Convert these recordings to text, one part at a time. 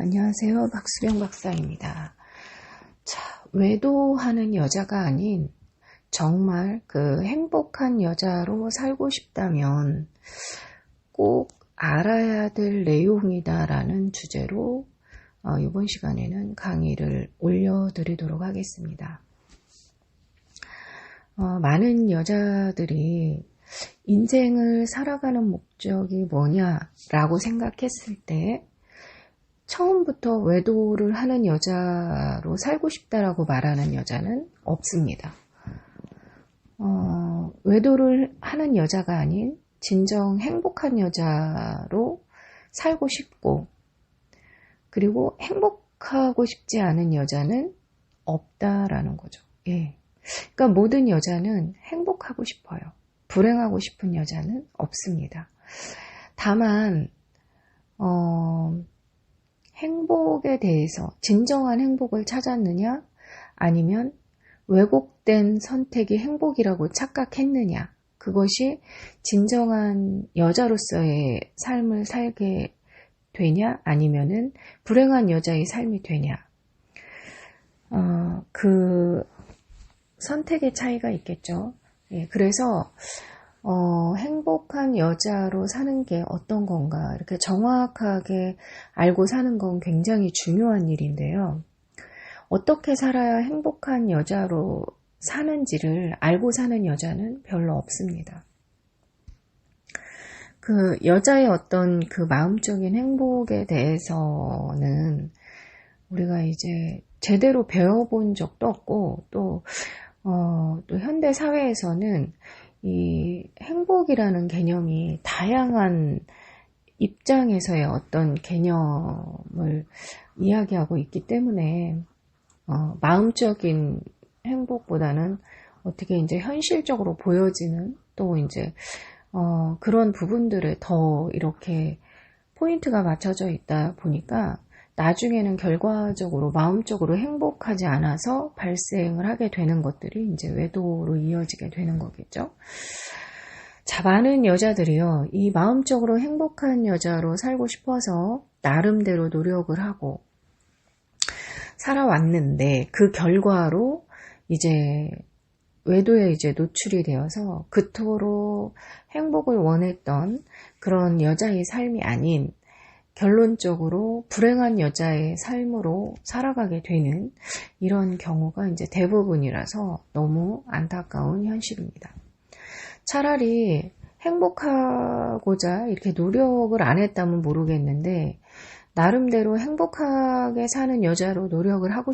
안녕하세요. 박수령 박사입니다. 자, 외도하는 여자가 아닌 정말 그 행복한 여자로 살고 싶다면 꼭 알아야 될 내용이다라는 주제로 이번 시간에는 강의를 올려드리도록 하겠습니다. 많은 여자들이 인생을 살아가는 목적이 뭐냐라고 생각했을 때 처음부터 외도를 하는 여자로 살고 싶다라고 말하는 여자는 없습니다. 외도를 하는 여자가 아닌 진정 행복한 여자로 살고 싶고, 그리고 행복하고 싶지 않은 여자는 없다라는 거죠. 예. 그러니까 모든 여자는 행복하고 싶어요. 불행하고 싶은 여자는 없습니다. 다만 행복에 대해서 진정한 행복을 찾았느냐, 아니면 왜곡된 선택이 행복이라고 착각했느냐, 그것이 진정한 여자로서의 삶을 살게 되냐, 아니면은 불행한 여자의 삶이 되냐, 그 선택의 차이가 있겠죠. 예, 그래서 행복한 여자로 사는 게 어떤 건가, 이렇게 정확하게 알고 사는 건 굉장히 중요한 일인데요. 어떻게 살아야 행복한 여자로 사는지를 알고 사는 여자는 별로 없습니다. 그 여자의 어떤 그 마음적인 행복에 대해서는 우리가 이제 제대로 배워본 적도 없고, 또 현대 사회에서는 이 행복이라는 개념이 다양한 입장에서의 어떤 개념을 이야기하고 있기 때문에 마음적인 행복보다는 어떻게 이제 현실적으로 보여지는, 또 이제 그런 부분들에 더 이렇게 포인트가 맞춰져 있다 보니까 나중에는 결과적으로 마음적으로 행복하지 않아서 발생을 하게 되는 것들이 이제 외도로 이어지게 되는 거겠죠. 자, 많은 여자들이요, 이 마음적으로 행복한 여자로 살고 싶어서 나름대로 노력을 하고 살아왔는데, 그 결과로 이제 외도에 이제 노출이 되어서 그토록 행복을 원했던 그런 여자의 삶이 아닌 결론적으로 불행한 여자의 삶으로 살아가게 되는 이런 경우가 이제 대부분이라서 너무 안타까운 현실입니다. 차라리 행복하고자 이렇게 노력을 안 했다면 모르겠는데, 나름대로 행복하게 사는 여자로 노력을 하고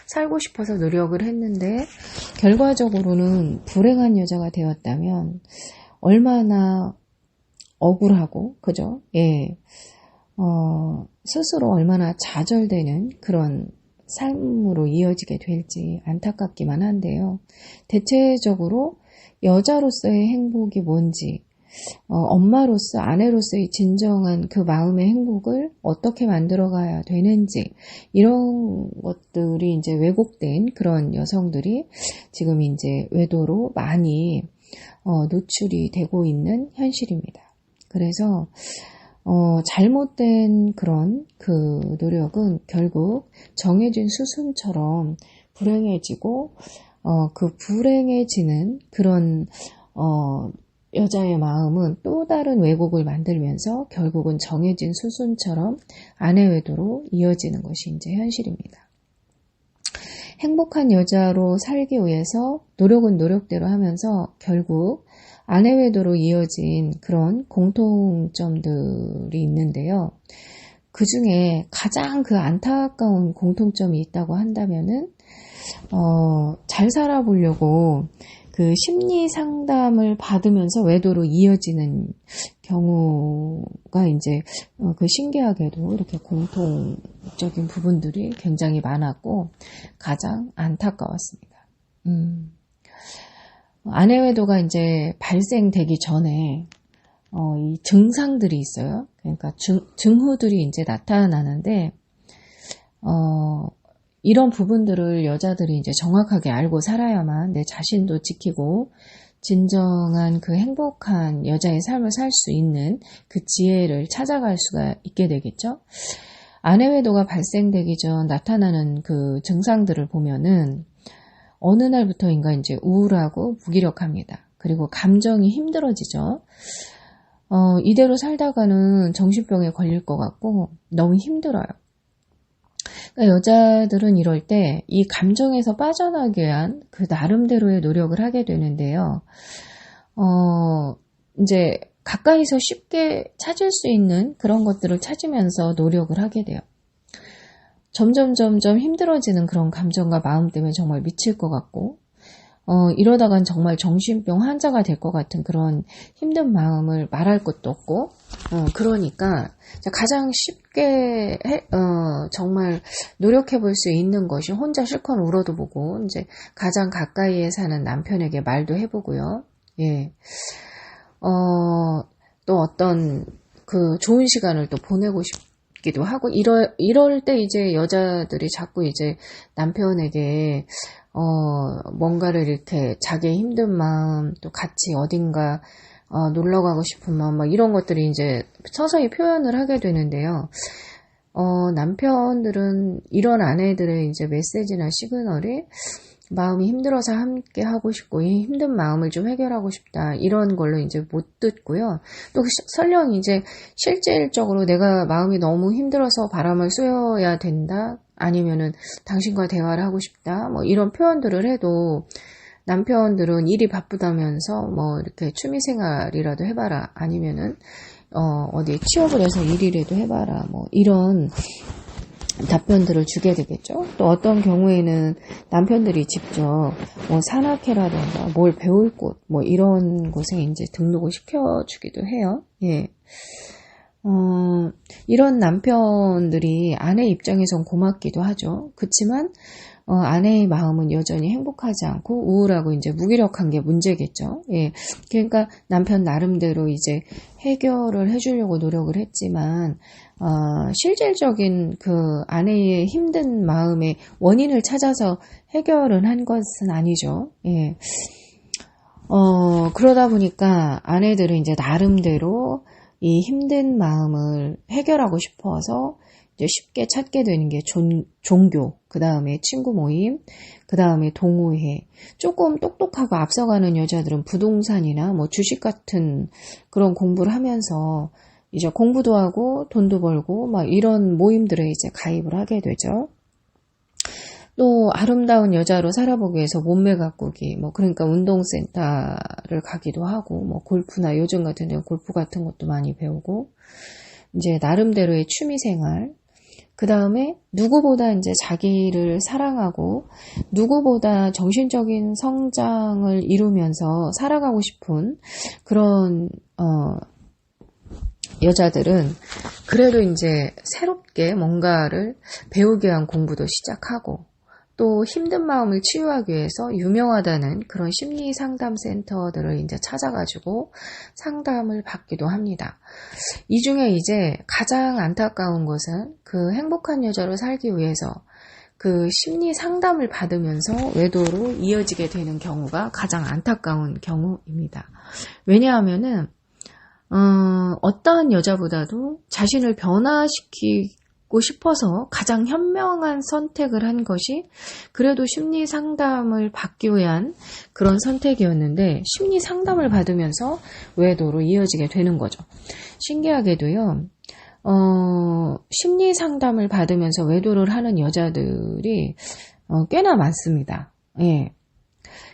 살고 싶어서 노력을 했는데 결과적으로는 불행한 여자가 되었다면 얼마나 억울하고, 그죠? 예. 스스로 얼마나 좌절되는 그런 삶으로 이어지게 될지 안타깝기만 한데요. 대체적으로 여자로서의 행복이 뭔지, 엄마로서, 아내로서의 진정한 그 마음의 행복을 어떻게 만들어가야 되는지, 이런 것들이 이제 왜곡된 그런 여성들이 지금 이제 외도로 많이 노출이 되고 있는 현실입니다. 그래서 잘못된 그런 그 노력은 결국 정해진 수순처럼 불행해지고, 그 불행해지는 그런 여자의 마음은 또 다른 왜곡을 만들면서 결국은 정해진 수순처럼 아내 외도로 이어지는 것이 이제 현실입니다. 행복한 여자로 살기 위해서 노력은 노력대로 하면서 결국 아내 외도로 이어진 그런 공통점들이 있는데요. 그 중에 가장 그 안타까운 공통점이 있다고 한다면은, 잘 살아보려고 그 심리 상담을 받으면서 외도로 이어지는 경우가 이제 그 신기하게도 이렇게 공통적인 부분들이 굉장히 많았고 가장 안타까웠습니다. 아내 외도가 이제 발생되기 전에 이 증상들이 있어요. 그러니까 증후들이 이제 나타나는데 이런 부분들을 여자들이 이제 정확하게 알고 살아야만 내 자신도 지키고 진정한 그 행복한 여자의 삶을 살 수 있는 그 지혜를 찾아갈 수가 있게 되겠죠. 아내 외도가 발생되기 전 나타나는 그 증상들을 보면은 어느 날부터인가 이제 우울하고 무기력합니다. 그리고 감정이 힘들어지죠. 이대로 살다가는 정신병에 걸릴 것 같고 너무 힘들어요. 그러니까 여자들은 이럴 때 이 감정에서 빠져나기 위한 그 나름대로의 노력을 하게 되는데요. 이제 가까이서 쉽게 찾을 수 있는 그런 것들을 찾으면서 노력을 하게 돼요. 점점 힘들어지는 그런 감정과 마음 때문에 정말 미칠 것 같고, 이러다간 정말 정신병 환자가 될 것 같은 그런 힘든 마음을 말할 것도 없고, 그러니까 가장 쉽게 정말 노력해 볼 수 있는 것이 혼자 실컷 울어도 보고, 이제 가장 가까이에 사는 남편에게 말도 해보고요. 예. 또 어떤 그 좋은 시간을 또 보내고 싶기도 하고, 이럴 때 이제 여자들이 자꾸 이제 남편에게 뭔가를 이렇게 자기의 힘든 마음, 또 같이 어딘가 놀러 가고 싶은 마음, 막 이런 것들이 이제 서서히 표현을 하게 되는데요. 남편들은 이런 아내들의 이제 메시지나 시그널이 마음이 힘들어서 함께 하고 싶고, 이 힘든 마음을 좀 해결하고 싶다, 이런 걸로 이제 못 듣고요. 또 설령 이제 실질적으로 내가 마음이 너무 힘들어서 바람을 쐬어야 된다, 아니면은 당신과 대화를 하고 싶다, 뭐 이런 표현들을 해도 남편들은 일이 바쁘다면서 뭐 이렇게 취미생활이라도 해봐라, 아니면은 어디 취업을 해서 일이라도 해봐라, 뭐 이런 답변들을 주게 되겠죠. 또 어떤 경우에는 남편들이 직접 뭐 산악회라든가 뭘 배울 곳, 뭐 이런 곳에 이제 등록을 시켜주기도 해요. 예. 이런 남편들이 아내 입장에선 고맙기도 하죠. 그렇지만 아내의 마음은 여전히 행복하지 않고 우울하고 이제 무기력한 게 문제겠죠. 예. 그러니까 남편 나름대로 이제 해결을 해주려고 노력을 했지만, 실질적인 그 아내의 힘든 마음의 원인을 찾아서 해결은 한 것은 아니죠. 예. 그러다 보니까 아내들은 이제 나름대로 이 힘든 마음을 해결하고 싶어서 이제 쉽게 찾게 되는 게 종교, 그 다음에 친구 모임, 그 다음에 동호회. 조금 똑똑하고 앞서가는 여자들은 부동산이나 뭐 주식 같은 그런 공부를 하면서 이제 공부도 하고 돈도 벌고 막 이런 모임들에 이제 가입을 하게 되죠. 또 아름다운 여자로 살아보기 위해서 몸매 가꾸기, 뭐 그러니까 운동센터를 가기도 하고, 뭐 골프나 요즘 같은 데는 골프 같은 것도 많이 배우고, 이제 나름대로의 취미생활, 그 다음에 누구보다 이제 자기를 사랑하고 누구보다 정신적인 성장을 이루면서 살아가고 싶은 그런 여자들은 그래도 이제 새롭게 뭔가를 배우기 위한 공부도 시작하고, 또 힘든 마음을 치유하기 위해서 유명하다는 그런 심리 상담 센터들을 이제 찾아가지고 상담을 받기도 합니다. 이 중에 이제 가장 안타까운 것은 그 행복한 여자로 살기 위해서 그 심리 상담을 받으면서 외도로 이어지게 되는 경우가 가장 안타까운 경우입니다. 왜냐하면은 어떠한 여자보다도 자신을 변화시키고 싶어서 가장 현명한 선택을 한 것이 그래도 심리 상담을 받기 위한 그런 선택이었는데, 심리 상담을 받으면서 외도로 이어지게 되는 거죠. 신기하게도요, 심리 상담을 받으면서 외도를 하는 여자들이 꽤나 많습니다. 예.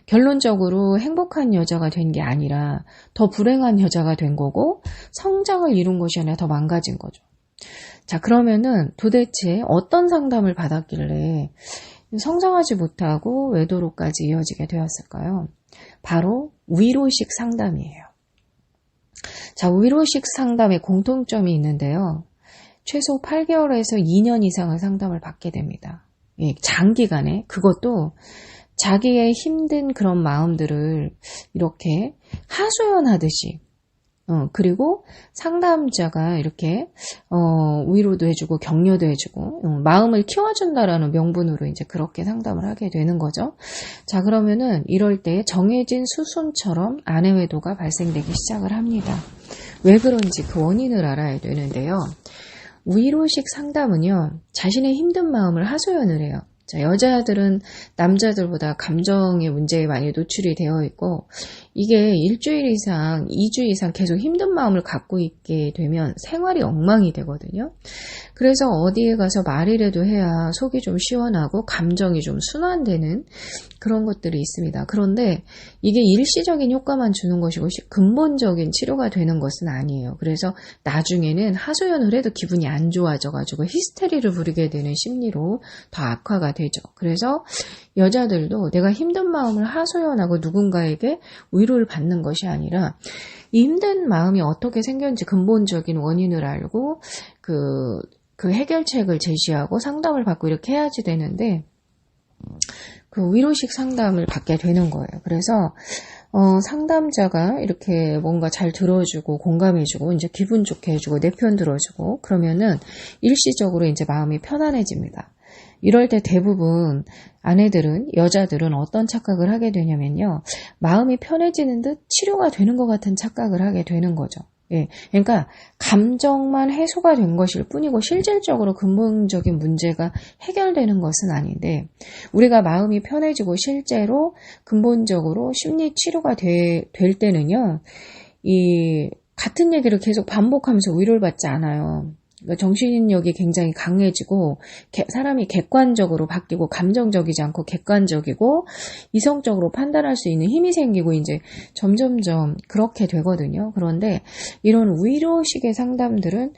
결론적으로 행복한 여자가 된 게 아니라 더 불행한 여자가 된 거고, 성장을 이룬 것이 아니라 더 망가진 거죠. 자, 그러면은 도대체 어떤 상담을 받았길래 성장하지 못하고 외도로까지 이어지게 되었을까요? 바로 위로식 상담이에요. 자, 위로식 상담에 공통점이 있는데요. 최소 8개월에서 2년 이상의 상담을 받게 됩니다. 예, 장기간에. 그것도 자기의 힘든 그런 마음들을 이렇게 하소연하듯이, 그리고 상담자가 이렇게 위로도 해주고 격려도 해주고 마음을 키워준다라는 명분으로 이제 그렇게 상담을 하게 되는 거죠. 자, 그러면은 이럴 때 정해진 수순처럼 아내 외도가 발생되기 시작을 합니다. 왜 그런지 그 원인을 알아야 되는데요. 위로식 상담은요, 자신의 힘든 마음을 하소연을 해요. 자, 여자들은 남자들보다 감정의 문제에 많이 노출이 되어 있고, 이게 일주일 이상, 2주 이상 계속 힘든 마음을 갖고 있게 되면 생활이 엉망이 되거든요. 그래서 어디에 가서 말이라도 해야 속이 좀 시원하고 감정이 좀 순환되는 그런 것들이 있습니다. 그런데 이게 일시적인 효과만 주는 것이고 근본적인 치료가 되는 것은 아니에요. 그래서 나중에는 하소연을 해도 기분이 안 좋아져가지고 히스테리를 부리게 되는 심리로 더 악화가 되죠. 그래서 여자들도 내가 힘든 마음을 하소연하고 누군가에게 위로를 받는 것이 아니라 이 힘든 마음이 어떻게 생겼는지 근본적인 원인을 알고 그 해결책을 제시하고 상담을 받고 이렇게 해야지 되는데 그 위로식 상담을 받게 되는 거예요. 그래서 상담자가 이렇게 뭔가 잘 들어주고 공감해주고 이제 기분 좋게 해주고 내 편 들어주고 그러면은 일시적으로 이제 마음이 편안해집니다. 이럴 때 대부분 아내들은, 여자들은 어떤 착각을 하게 되냐면요. 마음이 편해지는 듯 치료가 되는 것 같은 착각을 하게 되는 거죠. 예, 그러니까 감정만 해소가 된 것일 뿐이고 실질적으로 근본적인 문제가 해결되는 것은 아닌데 우리가 마음이 편해지고 실제로 근본적으로 심리 치료가 될 때는요. 이 같은 얘기를 계속 반복하면서 위로를 받지 않아요. 정신력이 굉장히 강해지고 사람이 객관적으로 바뀌고 감정적이지 않고 객관적이고 이성적으로 판단할 수 있는 힘이 생기고 이제 점점점 그렇게 되거든요. 그런데 이런 위로식의 상담들은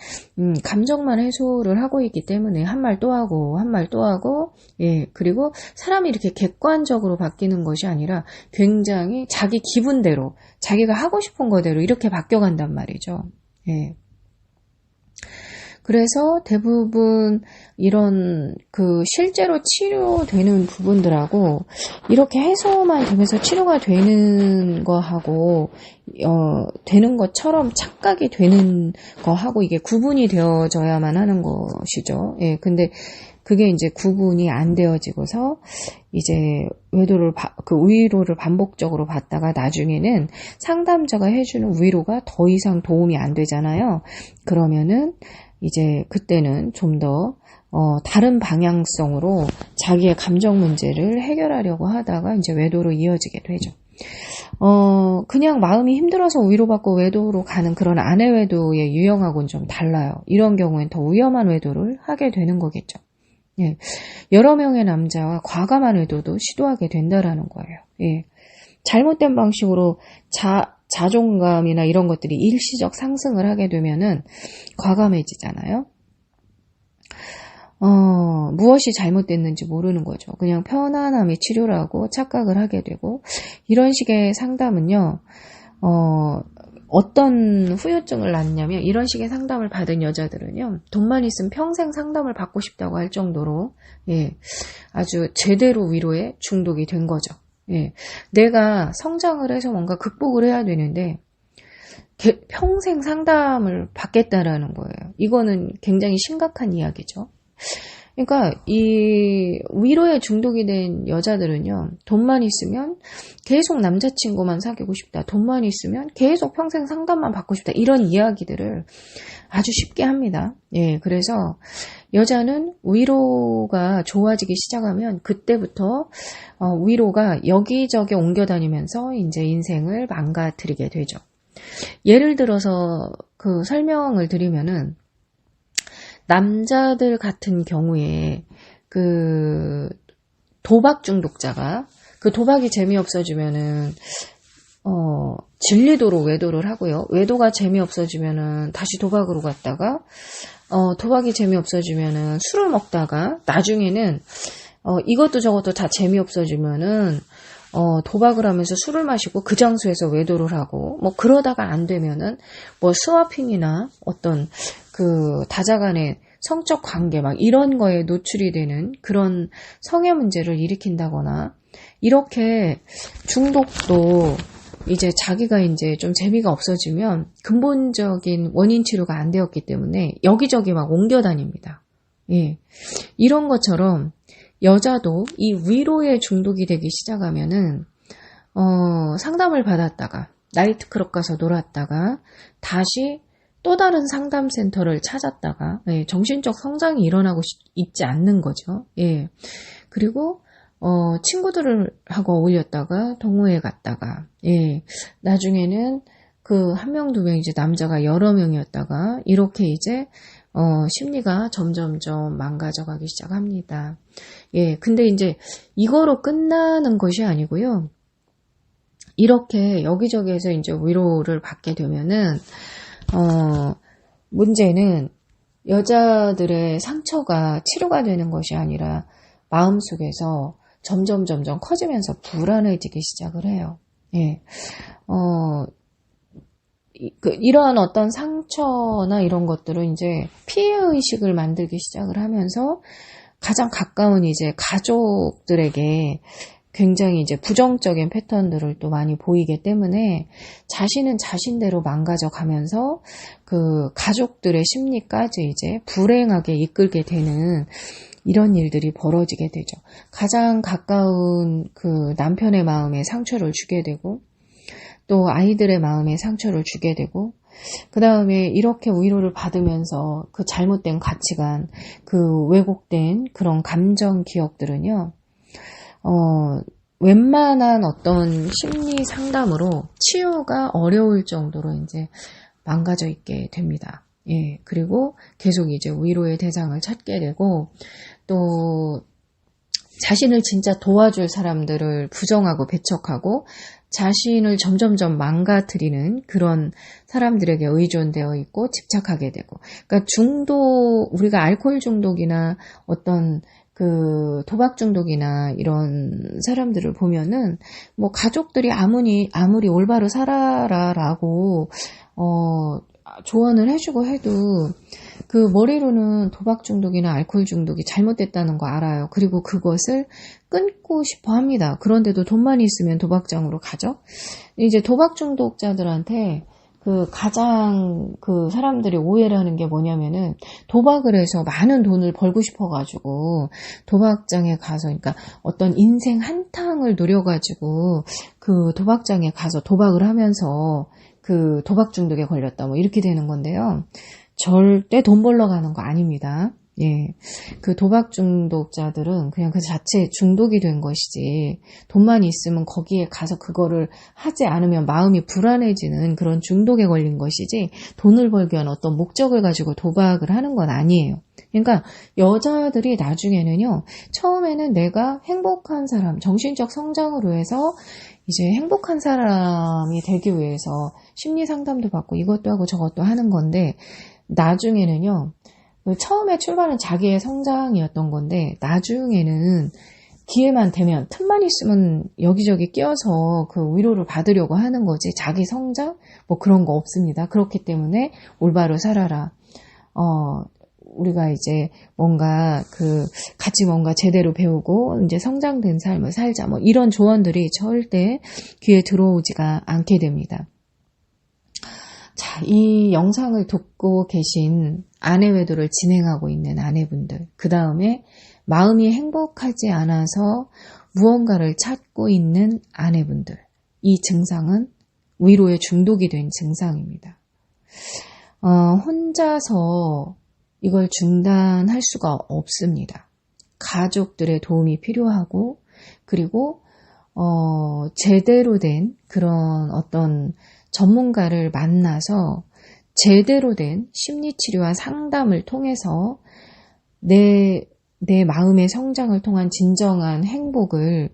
감정만 해소를 하고 있기 때문에 한 말 또 하고 한 말 또 하고 예, 그리고 사람이 이렇게 객관적으로 바뀌는 것이 아니라 굉장히 자기 기분대로 자기가 하고 싶은 거대로 이렇게 바뀌어간단 말이죠. 예. 그래서 대부분 이런 실제로 치료되는 부분들하고 이렇게 해소만 되면서 치료가 되는 거하고 되는 것처럼 착각이 되는 거하고 이게 구분이 되어져야만 하는 것이죠. 예, 근데 그게 이제 구분이 안 되어지고서 이제 위로를 반복적으로 받다가 나중에는 상담자가 해주는 위로가 더 이상 도움이 안 되잖아요. 그러면은 이제 그때는 좀 더 다른 방향성으로 자기의 감정 문제를 해결하려고 하다가 이제 외도로 이어지게 되죠. 그냥 마음이 힘들어서 위로받고 외도로 가는 그런 아내 외도의 유형하고는 좀 달라요. 이런 경우엔 더 위험한 외도를 하게 되는 거겠죠. 예. 여러 명의 남자와 과감한 외도도 시도하게 된다라는 거예요. 예. 잘못된 방식으로 자존감이나 이런 것들이 일시적 상승을 하게 되면은 과감해지잖아요. 무엇이 잘못됐는지 모르는 거죠. 그냥 편안함이 치료라고 착각을 하게 되고 이런 식의 상담은요. 어떤 후유증을 낳냐면 이런 식의 상담을 받은 여자들은요. 돈만 있으면 평생 상담을 받고 싶다고 할 정도로 예, 아주 제대로 위로에 중독이 된 거죠. 예, 내가 성장을 해서 뭔가 극복을 해야 되는데 평생 상담을 받겠다라는 거예요. 이거는 굉장히 심각한 이야기죠. 그러니까 이 위로에 중독이 된 여자들은요. 돈만 있으면 계속 남자친구만 사귀고 싶다. 돈만 있으면 계속 평생 상담만 받고 싶다. 이런 이야기들을 아주 쉽게 합니다. 예, 그래서 여자는 위로가 좋아지기 시작하면 그때부터 위로가 여기저기 옮겨다니면서 이제 인생을 망가뜨리게 되죠. 예를 들어서 설명을 드리면은 남자들 같은 경우에 도박 중독자가 도박이 재미없어지면은 질리도록 외도를 하고요. 외도가 재미없어지면은 다시 도박으로 갔다가 도박이 재미없어지면은 술을 먹다가 나중에는 이것도 저것도 다 재미없어지면은 도박을 하면서 술을 마시고 그 장소에서 외도를 하고 뭐 그러다가 안 되면은 뭐 스와핑이나 어떤 다자간의 성적 관계 막 이런 거에 노출이 되는 그런 성의 문제를 일으킨다거나 이렇게 중독도 이제 자기가 이제 좀 재미가 없어지면 근본적인 원인 치료가 안 되었기 때문에 여기저기 막 옮겨 다닙니다. 예. 이런 것처럼 여자도 이 위로에 중독이 되기 시작하면은 상담을 받았다가 나이트클럽 가서 놀았다가 다시 또 다른 상담센터를 찾았다가, 예, 정신적 성장이 일어나고 있지 않는 거죠. 예. 그리고 친구들하고 어울렸다가 동호회 갔다가, 예, 나중에는 그 한 명, 두 명, 이제 남자가 여러 명이었다가, 이렇게 이제, 심리가 점점점 망가져가기 시작합니다. 예, 근데 이제 이거로 끝나는 것이 아니고요. 이렇게 여기저기에서 이제 위로를 받게 되면은, 문제는 여자들의 상처가 치료가 되는 것이 아니라 마음속에서 점점 커지면서 불안해지기 시작을 해요. 예. 이러한 어떤 상처나 이런 것들은 이제 피해의식을 만들기 시작을 하면서 가장 가까운 이제 가족들에게 굉장히 이제 부정적인 패턴들을 또 많이 보이기 때문에 자신은 자신대로 망가져 가면서 그 가족들의 심리까지 이제 불행하게 이끌게 되는 이런 일들이 벌어지게 되죠. 가장 가까운 그 남편의 마음에 상처를 주게 되고 또 아이들의 마음에 상처를 주게 되고 그 다음에 이렇게 위로를 받으면서 그 잘못된 가치관, 그 왜곡된 그런 감정 기억들은요, 웬만한 어떤 심리 상담으로 치유가 어려울 정도로 이제 망가져 있게 됩니다. 예, 그리고 계속 이제 위로의 대상을 찾게 되고, 또 자신을 진짜 도와줄 사람들을 부정하고 배척하고, 자신을 점점점 망가뜨리는 그런 사람들에게 의존되어 있고 집착하게 되고, 그러니까 우리가 알코올 중독이나 어떤 그 도박 중독이나 이런 사람들을 보면은 뭐 가족들이 아무리 올바로 살아라라고 조언을 해주고 해도 그 머리로는 도박 중독이나 알코올 중독이 잘못됐다는 거 알아요. 그리고 그것을 끊고 싶어 합니다. 그런데도 돈만 있으면 도박장으로 가죠. 이제 도박 중독자들한테 가장 사람들이 오해를 하는 게 뭐냐면은 도박을 해서 많은 돈을 벌고 싶어가지고 도박장에 가서, 그러니까 어떤 인생 한탕을 노려가지고 그 도박장에 가서 도박을 하면서 그 도박 중독에 걸렸다 뭐 이렇게 되는 건데요. 절대 돈 벌러 가는 거 아닙니다. 예. 그 도박 중독자들은 그냥 그 자체에 중독이 된 것이지, 돈만 있으면 거기에 가서 그거를 하지 않으면 마음이 불안해지는 그런 중독에 걸린 것이지, 돈을 벌기 위한 어떤 목적을 가지고 도박을 하는 건 아니에요. 그러니까 여자들이 나중에는요, 처음에는 내가 행복한 사람, 정신적 성장으로 해서 이제 행복한 사람이 되기 위해서 심리 상담도 받고 이것도 하고 저것도 하는 건데, 나중에는요, 처음에 출발은 자기의 성장이었던 건데 나중에는 기회만 되면, 틈만 있으면 여기저기 끼어서 그 위로를 받으려고 하는 거지, 자기 성장? 뭐 그런 거 없습니다. 그렇기 때문에 올바로 살아라. 우리가 이제 같이 뭔가 제대로 배우고 이제 성장된 삶을 살자. 뭐 이런 조언들이 절대 귀에 들어오지가 않게 됩니다. 자, 이 영상을 듣고 계신 아내 외도를 진행하고 있는 아내분들, 그 다음에 마음이 행복하지 않아서 무언가를 찾고 있는 아내분들, 이 증상은 위로에 중독이 된 증상입니다. 혼자서 이걸 중단할 수가 없습니다. 가족들의 도움이 필요하고, 그리고 제대로 된 그런 어떤 전문가를 만나서 제대로 된 심리치료와 상담을 통해서 내 마음의 성장을 통한 진정한 행복을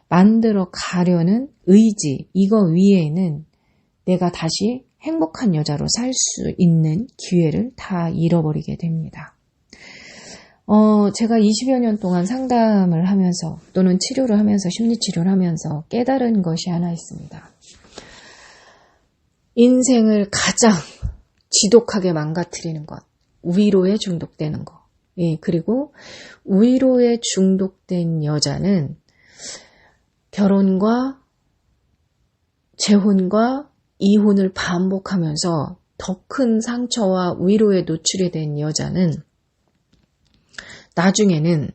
만들어 가려는 의지, 이거 위에는 내가 다시 행복한 여자로 살 수 있는 기회를 다 잃어버리게 됩니다. 제가 20여 년 동안 상담을 하면서 또는 치료를 하면서, 심리치료를 하면서 깨달은 것이 하나 있습니다. 인생을 가장 지독하게 망가뜨리는 것, 위로에 중독되는 것. 예, 그리고 위로에 중독된 여자는 결혼과 재혼과 이혼을 반복하면서 더 큰 상처와 위로에 노출이 된 여자는 나중에는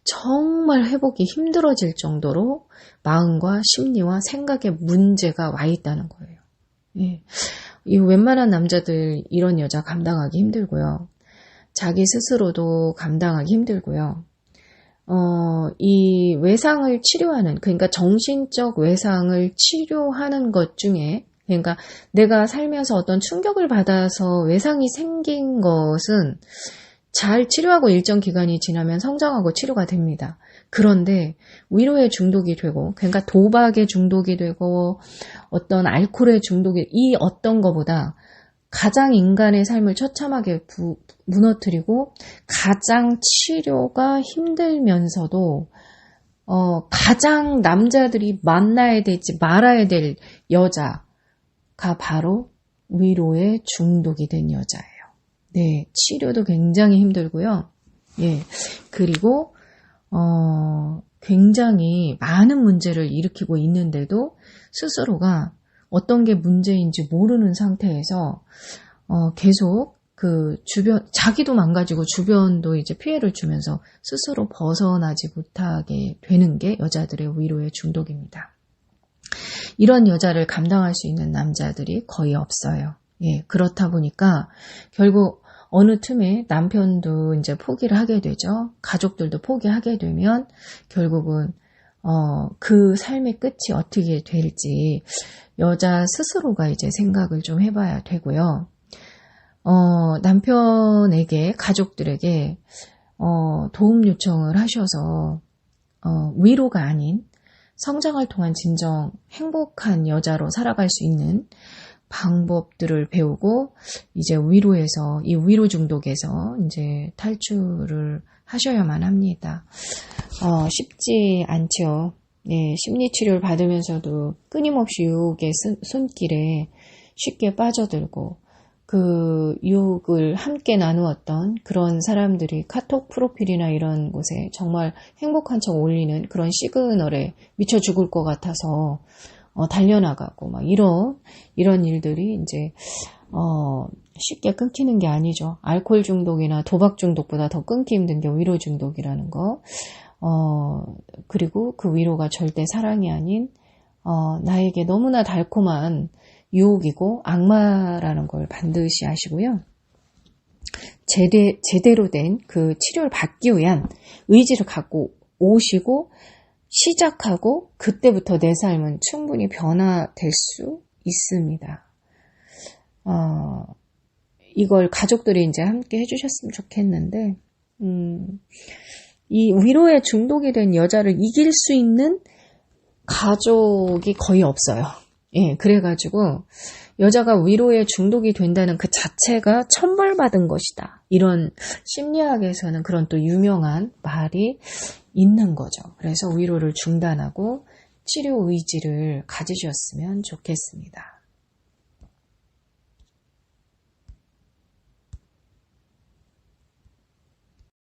정말 회복이 힘들어질 정도로 마음과 심리와 생각에 문제가 와 있다는 거예요. 예. 이 웬만한 남자들 이런 여자 감당하기 힘들고요. 자기 스스로도 감당하기 힘들고요. 이 외상을 치료하는, 그러니까 정신적 외상을 치료하는 것 중에, 그러니까 내가 살면서 어떤 충격을 받아서 외상이 생긴 것은 잘 치료하고 일정 기간이 지나면 성장하고 치료가 됩니다. 그런데 위로에 중독이 되고, 그러니까 도박에 중독이 되고, 어떤 알코올에 중독이, 이 어떤 거보다 가장 인간의 삶을 처참하게 무너뜨리고 가장 치료가 힘들면서도 가장 남자들이 만나야 되지 말아야 될 여자가 바로 위로에 중독이 된 여자예요. 네, 치료도 굉장히 힘들고요. 예, 그리고 굉장히 많은 문제를 일으키고 있는데도 스스로가 어떤 게 문제인지 모르는 상태에서 계속 그 주변, 자기도 망가지고 주변도 이제 피해를 주면서 스스로 벗어나지 못하게 되는 게 여자들의 위로의 중독입니다. 이런 여자를 감당할 수 있는 남자들이 거의 없어요. 예, 그렇다 보니까 결국 어느 틈에 남편도 이제 포기를 하게 되죠. 가족들도 포기하게 되면 결국은 그 삶의 끝이 어떻게 될지 여자 스스로가 이제 생각을 좀 해봐야 되고요. 남편에게, 가족들에게 도움 요청을 하셔서 위로가 아닌 성장을 통한 진정 행복한 여자로 살아갈 수 있는 방법들을 배우고 이제 위로에서, 이 위로 중독에서 이제 탈출을 하셔야만 합니다. 쉽지 않죠. 예, 심리치료를 받으면서도 끊임없이 유혹의 손길에 쉽게 빠져들고 그 유혹을 함께 나누었던 그런 사람들이 카톡 프로필이나 이런 곳에 정말 행복한 척 올리는 그런 시그널에 미쳐 죽을 것 같아서 달려나가고 막 이런 일들이 이제 쉽게 끊기는 게 아니죠. 알코올 중독이나 도박 중독보다 더 끊기 힘든 게 위로 중독이라는 거. 그리고 그 위로가 절대 사랑이 아닌 나에게 너무나 달콤한 유혹이고 악마라는 걸 반드시 아시고요. 제대로 된 그 치료를 받기 위한 의지를 갖고 오시고 시작하고 그때부터 내 삶은 충분히 변화될 수 있습니다. 이걸 가족들이 이제 함께 해주셨으면 좋겠는데, 이 위로에 중독이 된 여자를 이길 수 있는 가족이 거의 없어요. 예, 그래가지고 여자가 위로에 중독이 된다는 그 자체가 천벌받은 것이다. 이런 심리학에서는 그런 또 유명한 말이 있는 거죠. 그래서 위로를 중단하고 치료 의지를 가지셨으면 좋겠습니다.